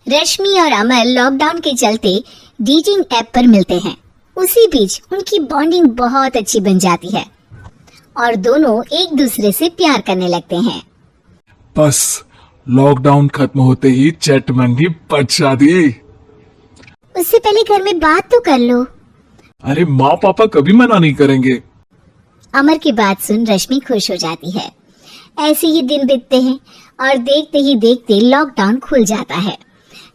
रश्मि और अमर लॉकडाउन के चलते डेटिंग ऐप पर मिलते हैं। उसी बीच उनकी बॉन्डिंग बहुत अच्छी बन जाती है और दोनों एक दूसरे से प्यार करने लगते हैं। बस लॉकडाउन खत्म होते ही चट मंगी पट शादी। उससे पहले घर में बात तो कर लो। अरे माँ पापा कभी मना नहीं करेंगे। अमर की बात सुन रश्मि खुश हो जाती है। ऐसे ही दिन बीतते हैं और देखते ही देखते लॉकडाउन खुल जाता है,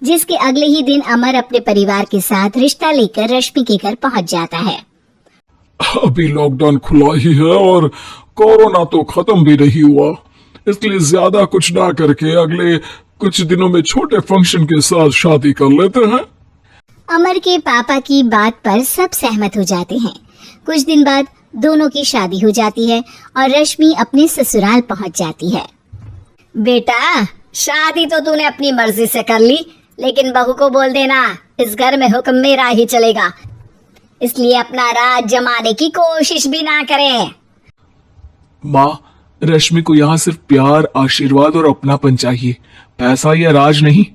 जिसके अगले ही दिन अमर अपने परिवार के साथ रिश्ता लेकर रश्मि के घर पहुंच जाता है। अभी लॉकडाउन खुला ही है और कोरोना तो खत्म भी नहीं हुआ, इसलिए ज्यादा कुछ ना करके अगले कुछ दिनों में छोटे फंक्शन के साथ शादी कर लेते हैं। अमर के पापा की बात पर सब सहमत हो जाते हैं। कुछ दिन बाद दोनों की शादी हो जाती है और रश्मि अपने ससुराल पहुंच जाती है। बेटा, शादी तो तूने अपनी मर्जी से कर ली, लेकिन बहू को बोल देना इस घर में हुक्म मेरा ही चलेगा, इसलिए अपना राज जमाने की कोशिश भी ना करे। माँ, रश्मि को यहाँ सिर्फ प्यार, आशीर्वाद और अपनापन चाहिए, पैसा या राज नहीं।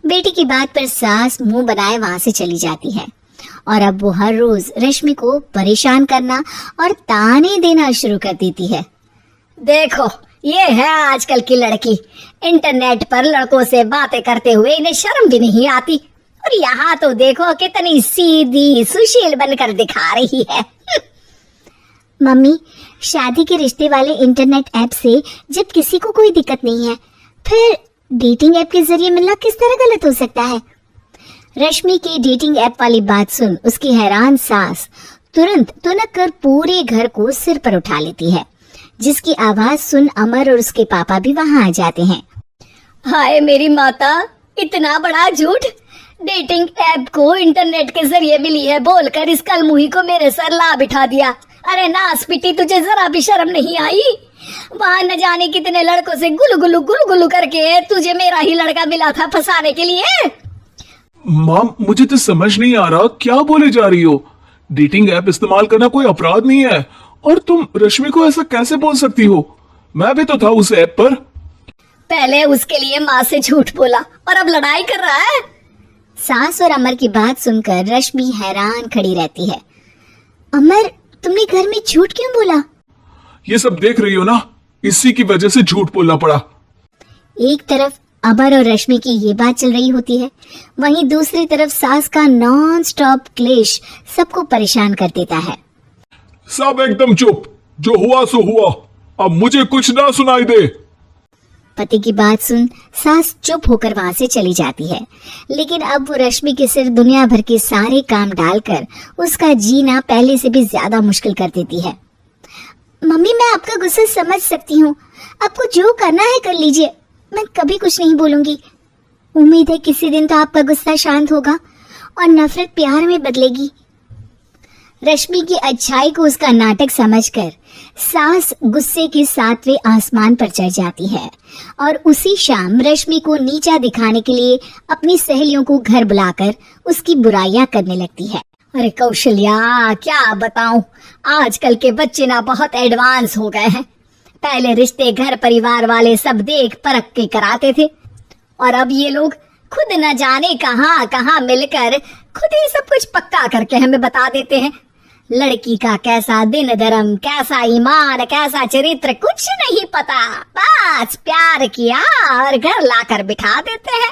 बेटी की बात पर सास मुंह बनाए वहाँ से चली जाती है और अब वो हर रोज रश्मि को परेशान करना और ताने देना शुरू कर देती है। देखो, ये है आजकल की लड़की, इंटरनेट पर लड़कों से बातें करते हुए इन्हें शर्म भी नहीं आती, और यहाँ तो देखो कितनी सीधी सुशील बनकर दिखा रही है। मम्मी, शादी के रिश्ते वाले इंटरनेट ऐप से जब किसी को कोई दिक्कत नहीं है, फिर डेटिंग ऐप के जरिए मिलना किस तरह गलत हो सकता है? रश्मि की डेटिंग ऐप वाली बात सुन उसकी हैरान सास तुरंत तुनक कर पूरे घर को सिर पर उठा लेती है, जिसकी आवाज सुन अमर और उसके पापा भी वहाँ आ जाते हैं। हाय मेरी माता, इतना बड़ा झूठ! डेटिंग ऐप को इंटरनेट के जरिए मिली है बोलकर इस कलमुही को मेरे सर ला बिठा दिया। अरे नासपिटी, तुझे जरा भी शर्म नहीं आई? वहाँ न जाने कितने लड़कों से गुलगुलू गुलगुलू करके तुझे मेरा ही लड़का मिला था फंसाने के लिए। माँ, मुझे तो समझ नहीं आ रहा क्या बोले जा रही हो। डेटिंग ऐप इस्तेमाल करना कोई अपराध नहीं है, और तुम रश्मि को ऐसा कैसे बोल सकती हो? मैं भी तो था उस ऐप पर। पहले उसके लिए माँ से झूठ बोला और अब लड़ाई कर रहा है। सास और अमर की बात सुनकर रश्मि हैरान खड़ी रहती है। अमर, तुमने घर में झूठ क्यों बोला? ये सब देख रही हो ना, इसी की वजह से झूठ बोलना पड़ा। एक तरफ अमर और रश्मि की ये बात चल रही होती है, वहीं दूसरी तरफ सास का नॉन स्टॉप क्लेश सबको परेशान कर देता है। सब एकदम चुप, जो हुआ सो हुआ, अब मुझे कुछ ना सुनाई दे। पति की बात सुन सास चुप होकर वहाँ से चली जाती है, लेकिन अब वो रश्मि के सिर दुनिया भर के सारे काम डालकर उसका जीना पहले से भी ज्यादा मुश्किल कर देती है। मम्मी, मैं आपका गुस्सा समझ सकती हूँ, आपको जो करना है कर लीजिए, मैं कभी कुछ नहीं बोलूंगी। उम्मीद है किसी दिन तो आपका गुस्सा शांत होगा और नफरत प्यार में बदलेगी। रश्मि की अच्छाई को उसका नाटक समझकर सास गुस्से के 7वें आसमान पर चढ़ जाती है और उसी शाम रश्मि को नीचा दिखाने के लिए अपनी सहेलियों को घर बुलाकर उसकी बुराइयां करने लगती है। अरे कौशल्या, क्या बताऊं, आजकल के बच्चे ना बहुत एडवांस हो गए हैं। पहले रिश्ते घर परिवार वाले सब देख परख के कराते थे, और अब ये लोग खुद न जाने कहां कहां मिलकर खुद ही सब कुछ पक्का करके हमें बता देते हैं। लड़की का कैसा दिन धर्म, कैसा ईमान, कैसा चरित्र कुछ नहीं पता, बस प्यार किया और घर लाकर बिठा देते हैं।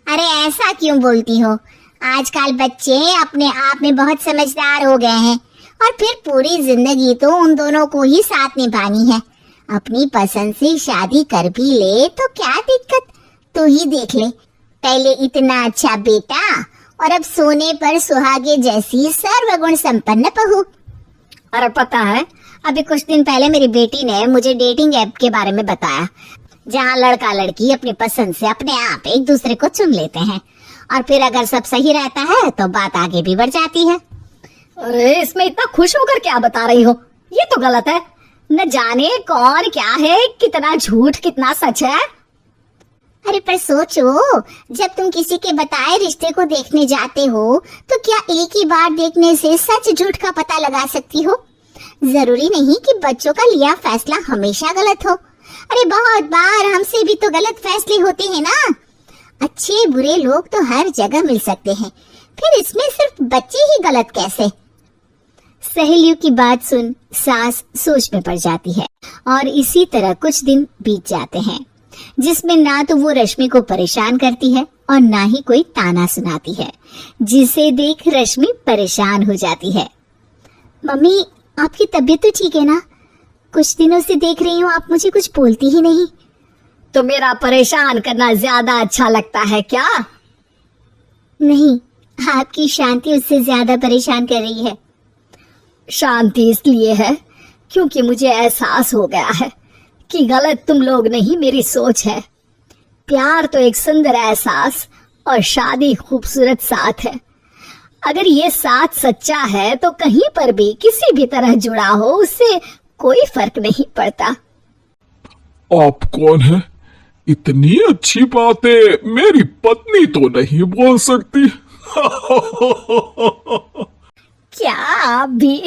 अरे ऐसा क्यों बोलती हो? आजकल बच्चे अपने आप में बहुत समझदार हो गए हैं, और फिर पूरी जिंदगी तो उन दोनों को ही साथ निभानी है। अपनी पसंद से शादी कर भी ले तो क्या दिक्कत, तू ही देख ले, पहले इतना अच्छा बेटा और अब सोने पर सुहागे जैसी सर्वगुण संपन्न बहू। और पता है, अभी कुछ दिन पहले मेरी बेटी ने मुझे डेटिंग ऐप के बारे में बताया, जहाँ लड़का लड़की अपनी पसंद से अपने आप एक दूसरे को चुन लेते हैं, और फिर अगर सब सही रहता है तो बात आगे भी बढ़ जाती है। अरे इसमें इतना खुश होकर क्या बता रही हो? ये तो गलत है। न जाने कौन क्या है, कितना झूठ कितना सच है। अरे पर सोचो, जब तुम किसी के बताए रिश्ते को देखने जाते हो तो क्या एक ही बार देखने से सच झूठ का पता लगा सकती हो? जरूरी नहीं कि बच्चों का लिया फैसला हमेशा गलत हो। अरे बहुत बार हमसे भी तो गलत फैसले होते हैं ना। अच्छे बुरे लोग तो हर जगह मिल सकते हैं, फिर इसमें सिर्फ बच्चे ही गलत कैसे? सहेलियों की बात सुन सास सोच में पड़ जाती है और इसी तरह कुछ दिन बीत जाते हैं, जिसमें ना तो वो रश्मि को परेशान करती है और ना ही कोई ताना सुनाती है, जिसे देख रश्मि परेशान हो जाती है। मम्मी, आपकी तबीयत तो ठीक है ना? कुछ दिनों से देख रही हूँ आप मुझे कुछ बोलती ही नहीं। तो मेरा परेशान करना ज्यादा अच्छा लगता है क्या? नहीं, आपकी शांति उससे ज्यादा परेशान कर रही है। शांति इसलिए है क्योंकि मुझे एहसास हो गया है कि गलत तुम लोग नहीं, मेरी सोच है। प्यार तो एक सुंदर एहसास और शादी खूबसूरत साथ है। अगर ये साथ सच्चा है तो कहीं पर भी किसी भी तरह जुड़ा हो, उससे कोई फर्क नहीं पड़ता। आप कौन है? इतनी अच्छी बातें मेरी पत्नी तो नहीं बोल सकती। क्या आप भी?